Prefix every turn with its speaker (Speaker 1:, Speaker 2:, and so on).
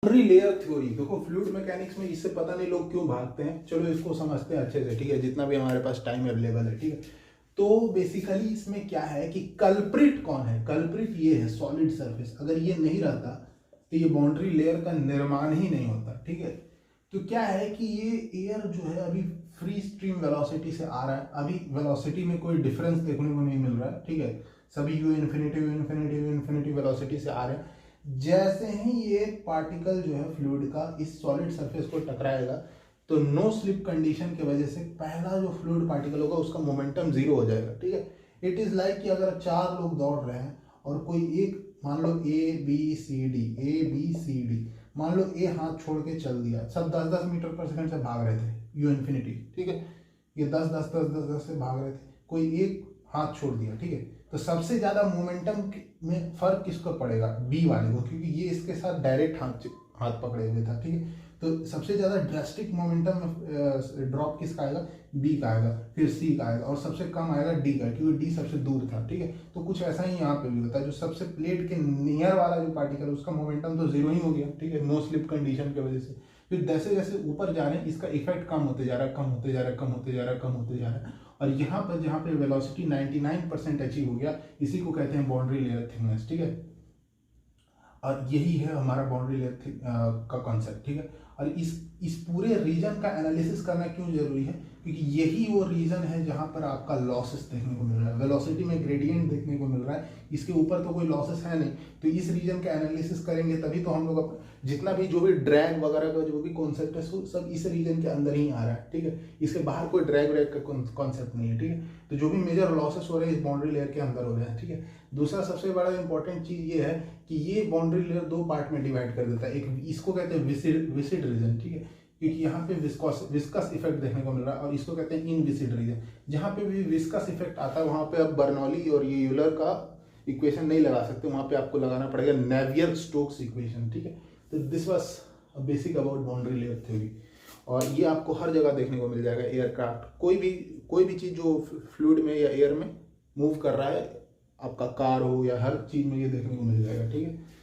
Speaker 1: Boundary layer theory. देखो fluid mechanics में इससे पता नहीं लोग क्यों भागते हैं, चलो इसको समझते हैं अच्छे से, ठीक है, जितना भी हमारे पास टाइम अवेलेबल है, ठीक है। तो बेसिकली इसमें क्या है कि कल्प्रिट कौन है, कल्प्रिट ये है सॉलिड सरफेस। अगर ये नहीं रहता तो ये बाउंड्री लेयर का निर्माण ही नहीं होता, ठीक है। तो क्या है कि ये एयर जो है अभी फ्री स्ट्रीम वेलोसिटी से आ रहा है, अभी वेलोसिटी में कोई डिफरेंस देखने को नहीं मिल रहा है, ठीक है। सभी यू इन्फिनिटी वेलोसिटी से आ रहे हैं। जैसे ही ये पार्टिकल जो है फ्लूइड का इस सॉलिड सरफेस को टकराएगा तो नो स्लिप कंडीशन की वजह से पहला जो फ्लूइड पार्टिकल होगा उसका मोमेंटम जीरो हो जाएगा, ठीक है। इट इज लाइक कि अगर 4 लोग दौड़ रहे हैं और कोई एक, मान लो ए बी सी डी, मान लो ए हाथ छोड़ के चल दिया, सब 10-10 मीटर पर सेकंड से भाग रहे थे यू इन्फिनिटी, ठीक है। ये 10-10 से भाग रहे थे, कोई एक हाथ छोड़ दिया, ठीक है। तो सबसे ज्यादा मोमेंटम में फर्क किसको पड़ेगा, बी वाले को, क्योंकि ये इसके साथ डायरेक्ट हाथ पकड़े हुए था, ठीक है। तो सबसे ज्यादा ड्रास्टिक मोमेंटम में ड्रॉप किसका आएगा, बी का आएगा, फिर सी का आएगा, और सबसे कम आएगा डी का, क्योंकि डी सबसे दूर था, ठीक है। तो कुछ ऐसा ही यहाँ पे भी होता है, जो सबसे प्लेट के नियर वाला जो पार्टिकल उसका मोमेंटम तो जीरो ही हो गया, ठीक है, नो स्लिप कंडीशन की वजह से। फिर जैसे जैसे ऊपर जा रहे हैं इसका इफेक्ट कम होते जा रहा है, कम होते जा रहा है, कम होते जा रहा है, कम होते जा रहा है, और यहाँ पर जहाँ पे वेलोसिटी 99% अचीव हो गया, इसी को कहते हैं बाउंड्री लेयर थिकनेस, ठीक है। और यही है हमारा बाउंड्री लेयर का कॉन्सेप्ट, ठीक है। और इस पूरे रीजन का एनालिसिस करना क्यों जरूरी है, क्योंकि यही वो रीजन है जहां पर आपका लॉसेस देखने को मिल रहा है, वेलोसिटी में ग्रेडियंट देखने को मिल रहा है, इसके ऊपर तो कोई लॉसेस है नहीं। तो इस रीजन का एनालिसिस करेंगे तभी तो हम लोग जितना भी जो भी ड्रैग वगैरह का जो भी कॉन्सेप्ट है सब इस रीजन के अंदर ही आ रहा है, ठीक है। इसके बाहर कोई ड्रैग व्रैग का कॉन्सेप्ट नहीं है, ठीक है। तो जो भी मेजर लॉसेस हो रहे हैं इस बाउंड्री लेयर के अंदर हो रहे हैं, ठीक है। दूसरा सबसे बड़ा इंपॉर्टेंट चीज ये है कि ये बाउंड्री लेयर 2 पार्ट में डिवाइड कर देता है। एक इसको कहते हैं विसिड रीजन, ठीक है, क्योंकि यहाँ पे विस्कस इफेक्ट देखने को मिल रहा है, और इसको कहते हैं इनविसिड रीजन। जहाँ पे भी विस्कस इफेक्ट आता है वहाँ पे अब बर्नौली और ये यूलर का इक्वेशन नहीं लगा सकते, वहाँ पे आपको लगाना पड़ेगा नेवियर स्टोक्स इक्वेशन, ठीक है। तो this was basic about boundary layer theory, और ये आपको हर जगह देखने को मिल जाएगा। एयरक्राफ्ट, कोई भी चीज़ जो फ्लूइड में या एयर में मूव कर रहा है, आपका कार हो या हर चीज़ में ये देखने को मिल जाएगा, ठीक है।